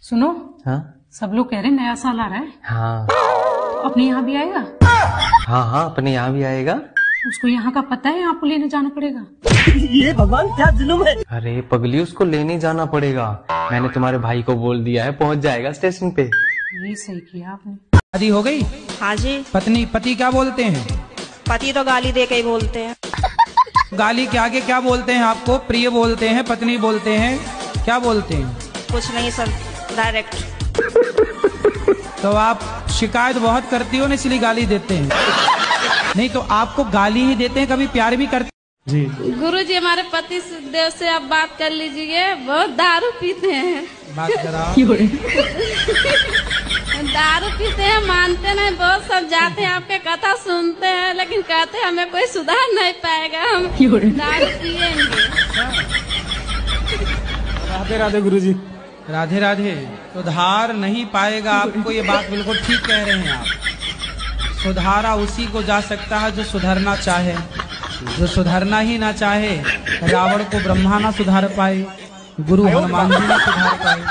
सुनो। हाँ सब लोग कह रहे हैं नया साल आ रहा है। हाँ तो अपने यहाँ भी आएगा? हाँ हाँ अपने यहाँ भी आएगा। उसको यहाँ का पता है, यहाँ को लेने जाना पड़ेगा। ये भगवान क्या जुल्म है। अरे पगली, उसको लेने जाना पड़ेगा। मैंने तुम्हारे भाई को बोल दिया है, पहुँच जाएगा स्टेशन पे। ये सही किया आपने। शादी हो गई? हाँ जी। पति क्या बोलते हैं? पति तो गाली दे के ही बोलते हैं। गाली के आगे क्या बोलते हैं आपको? प्रिय बोलते हैं, पत्नी बोलते हैं, क्या बोलते हैं? कुछ नहीं सर, डायरेक्ट। तो आप शिकायत बहुत करती हो ना, इसलिए गाली देते हैं। नहीं तो आपको गाली ही देते हैं, कभी प्यार भी करते जी। गुरुजी, हमारे पति देव से आप बात कर लीजिए, बहुत दारू पीते हैं। बात करा। दारू पीते हैं, मानते नहीं, बहुत सब जाते हैं आपके कथा सुनते हैं, लेकिन कहते हैं हमें कोई सुधार नहीं पाएगा, हम दारू पिएंगे। राधे राधे गुरुजी। राधे राधे। सुधार नहीं पाएगा आपको, ये बात बिल्कुल ठीक कह रहे हैं आप। सुधारा उसी को जा सकता है जो सुधरना चाहे। जो सुधरना ही ना चाहे, रावण को ब्रह्मा ना सुधार पाए, गुरु हनुमान जी ना सुधार पाए,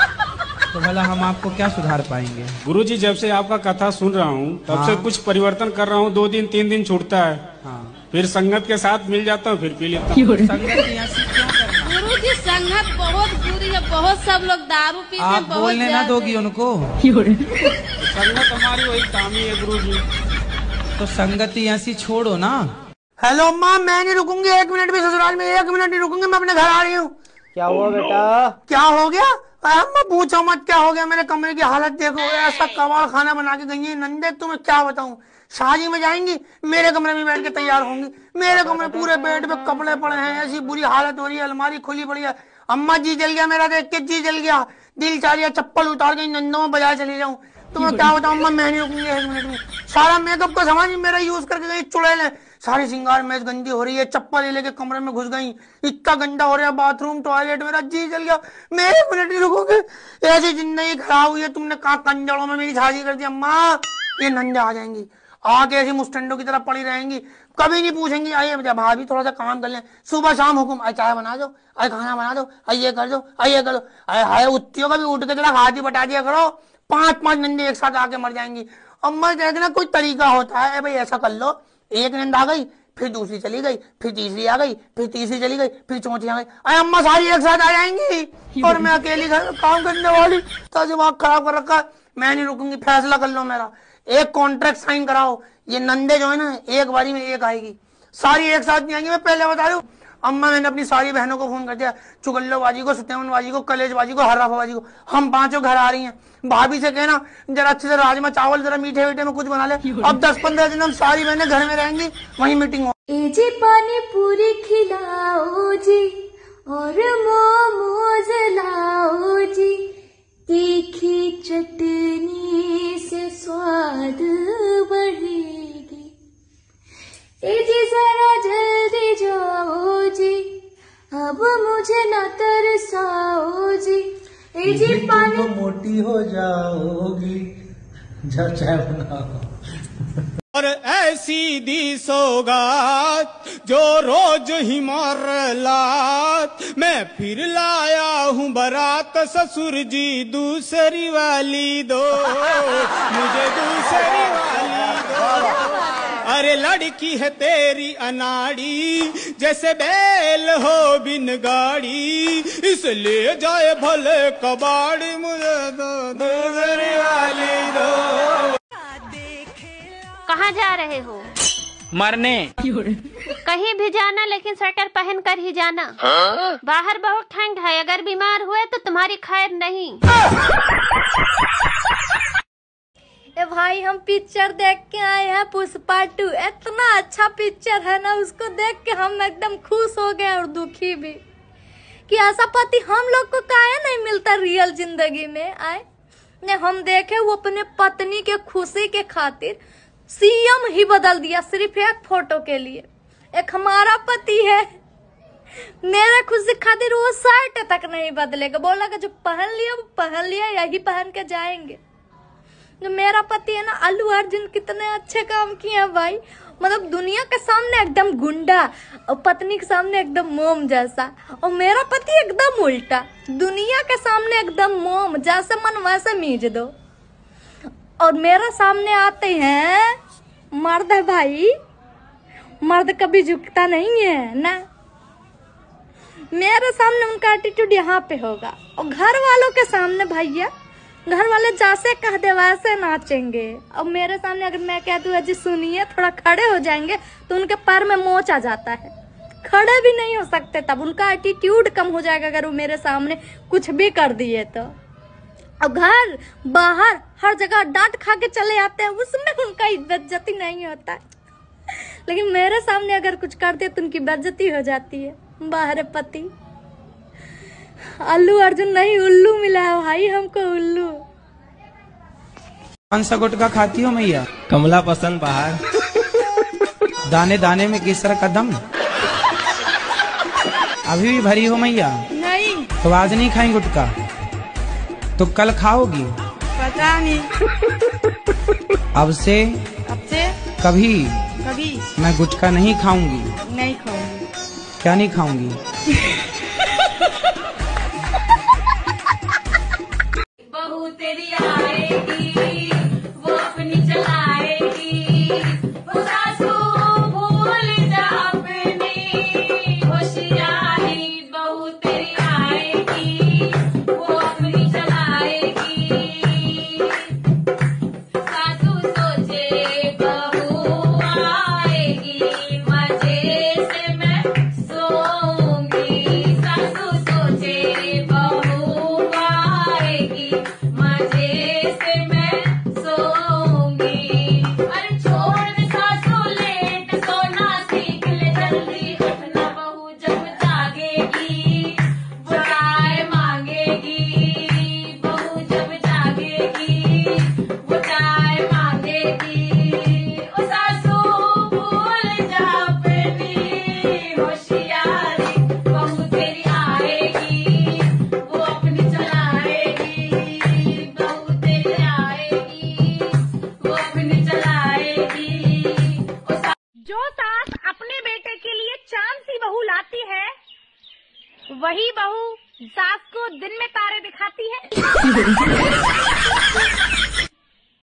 तो भला हम आपको क्या सुधार पाएंगे? गुरुजी, जब से आपका कथा सुन रहा हूँ तब से कुछ परिवर्तन कर रहा हूँ। 2 दिन 3 दिन छूटता है। हाँ। फिर संगत के साथ मिल जाता हूँ, फिर पी लेता हूँ। गुरुजी, संगत बहुत बुरी है, बहुत सब लोग दारू पीते हैं। आप बोलने ना दोगी उनको? संगत हमारी वही कामी है गुरुजी। तो संगति ऐसी छोड़ो ना। हेलो अम्मा, मैं नहीं रुकूंगी 1 मिनट भी ससुराल में, 1 मिनट नहीं रुकूंगी, मैं अपने घर आ रही हूँ। क्या हुआ बेटा? क्या हो गया? अम्मा पूछो मत क्या हो गया। मेरे कमरे की हालत देखो, ऐसा कबाड़ खाना बना के गई है नंदे, तुम्हें क्या बताऊं। शादी में जाएंगी, मेरे कमरे में बैठ के तैयार होंगी। मेरे कमरे पूरे बेड पे कपड़े पड़े हैं, ऐसी बुरी हालत हो रही है, अलमारी खुली पड़ी है। अम्मा जी जल गया मेरा, देख के जी जल गया, दिल चाह रहा चप्पल उतार गई नंदों में बाजार चली जाऊं। तुम्हें क्या बताऊं अम्मा, मैं नहीं रुकूंगी 1 मिनट में। सारा मेकअप का सामान मेरा यूज करके गई चुड़ैल है, सारी श्रृंगार मेज गंदी हो रही है, चप्पल लेके कमरे में घुस गई, इतना गंदा हो रहा है बाथरूम टॉयलेट, मेरा जी जल गया। मैं 1 मिनट नहीं रुकूंगी, ऐसी जिंदगी खराब हुई है। तुमने कहा कंजड़ों में मेरी शादी कर दी अम्मा। ये नंदे आ जाएंगी, आके ऐसी मुस्टंडों की तरह पड़ी रहेंगी, कभी नहीं पूछेंगी आइए भाभी थोड़ा सा काम कर लें, सुबह शाम हुक्म, आए चाय बना दो, आए खाना बना दो, आइए कर दो, आइए कर दो। आए उत्तियों का भी उठ के जरा हाथ ही बटा दिया करो। 5-5 नंदे एक साथ आके मर जाएंगी। अम्मा कहते ना कोई तरीका होता है भाई, ऐसा कर लो, एक नंद आ गई, फिर दूसरी चली गई, फिर तीसरी आ गई, फिर तीसरी चली गई, फिर चौथी आ गई। अरे अम्मा सारी एक साथ आ जाएंगी और मैं अकेली घर काम करने वाली, तो दिमाग खराब कर रखा। मैं नहीं रुकूंगी, फैसला कर लो मेरा, एक कॉन्ट्रैक्ट साइन कराओ। ये नंदे जो है ना, एक बारी में एक आएगी, सारी एक साथ नहीं आएंगी, मैं पहले बता दूं। अम्मा मैंने अपनी सारी बहनों को फोन कर दिया, चुगल्लोबाजी को, सत्यमनबाजी को, कलेजबाजी को, हर्राफाबाजी को, हम 5 घर आ रही हैं। भाभी से कहना जरा अच्छे से राजमा चावल जरा मीठे मीठे में कुछ बना ले। अब 10-15 दिन हम सारी बहनें घर में रहेंगी, वहीं मीटिंग हो। जी पानी पूरी खिलाओ जी और मोमोज लाओ जी, तीखी चटनी से स्वाद बढ़ेगी। जी जरा जल्दी जाओ जी, अब मुझे न तरसाओ जी। जी पानी तो मोटी हो जाओगी जब चाय बनाओ। और ऐसी दी सौगात जो रोज ही मार लात, मैं फिर लाया हूँ बारात, ससुर जी दूसरी वाली दो, मुझे दूसरी वाली दो। अरे लड़की है तेरी अनाड़ी, जैसे बैल हो बिन गाड़ी, इसलिए जाए भले कबाड़ी, मुझे दो दूसरी वाली दो। कहाँ जा रहे हो? मरने। कहीं भी जाना, लेकिन स्वेटर पहन कर ही जाना। बाहर बहुत ठंड है, अगर बीमार हुए तो तुम्हारी खैर नहीं। ए भाई, हम पिक्चर देख के आए हैं पुष्पा 2। इतना अच्छा पिक्चर है ना, उसको देख के हम एकदम खुश हो गए और दुखी भी कि ऐसा पति हम लोग को काहे नहीं मिलता रियल जिंदगी में। आए ने हम देखे, वो अपने पत्नी के खुशी के खातिर सीएम ही बदल दिया, सिर्फ एक फोटो के लिए। एक हमारा पति है, मेरे खुशी खातिर वो शर्ट तक नहीं बदलेगा, बोलेगा जो पहन लिया वो पहन लिया, यही पहन के जाएंगे। जो मेरा पति है ना, अल्लू अर्जुन कितने अच्छे काम किए हैं भाई। मतलब दुनिया के सामने एकदम गुंडा और पत्नी के सामने एकदम मोम जैसा, और मेरा पति एकदम उल्टा, दुनिया के सामने एकदम मोम, जैसे मन वैसे मीज दो। और मेरे सामने आते हैं मर्द है भाई, मर्द कभी झुकता नहीं है ना। मेरे सामने उनका एटीट्यूड यहाँ पे होगा, और घर वालों के सामने भैया घर वाले जैसे कह दे वैसे नाचेंगे। अब मेरे सामने अगर मैं कह दूं जी सुनिए, थोड़ा खड़े हो जाएंगे तो उनके पैर में मोच आ जाता है, खड़े भी नहीं हो सकते। तब उनका एटीट्यूड कम हो जाएगा अगर वो मेरे सामने कुछ भी कर दिए तो। अब घर बाहर हर जगह डांट खा के चले आते हैं, उसमें उनका बेइज्जती नहीं होता है। लेकिन मेरे सामने अगर कुछ कर दे तो उनकी बेइज्जती हो जाती है। बाहर पति अल्लू अर्जुन नहीं, उल्लू मिला है भाई हमको, उल्लू। कौन सा गुटखा खाती हो मैया? कमला पसंद बाहर। दाने दाने में केसर का दम। अभी भी भरी हो मैया? नहीं। तो आज नहीं खाई गुटखा तो कल खाओगी? पता नहीं। अब से कभी मैं गुटखा नहीं खाऊंगी। नहीं खाऊंगी। क्या नहीं खाऊंगी? बहू तेरी आएगी वो अपनी चलाएगी, वो सासू भूल जा अपनी होशियारी। बहू तेरी आएगी वो अपनी चलाएगी, सासू सोचे बहू आएगी मजे से मैं सोऊंगी। सासू सोचे बहू आएगी मजे से मैं सोऊंगी। अरे छोड़ दे सासू लेट सोना सीख ले जल्दी, उठना बहू जब जागेगी वो चाय मांगेगी। बहू जब जागेगी वो चाय मांगेगी, ओ सासू भूल जा अपनी होशियारी। बहू तेरी आएगी वो अपनी चलाएगी, बहू तेरी आएगी वो अपनी चलाएगी। जो सास अपने बेटे के लिए चांद सी बहू लाती है, वही बहू सास को दिन में तारे दिखाती है।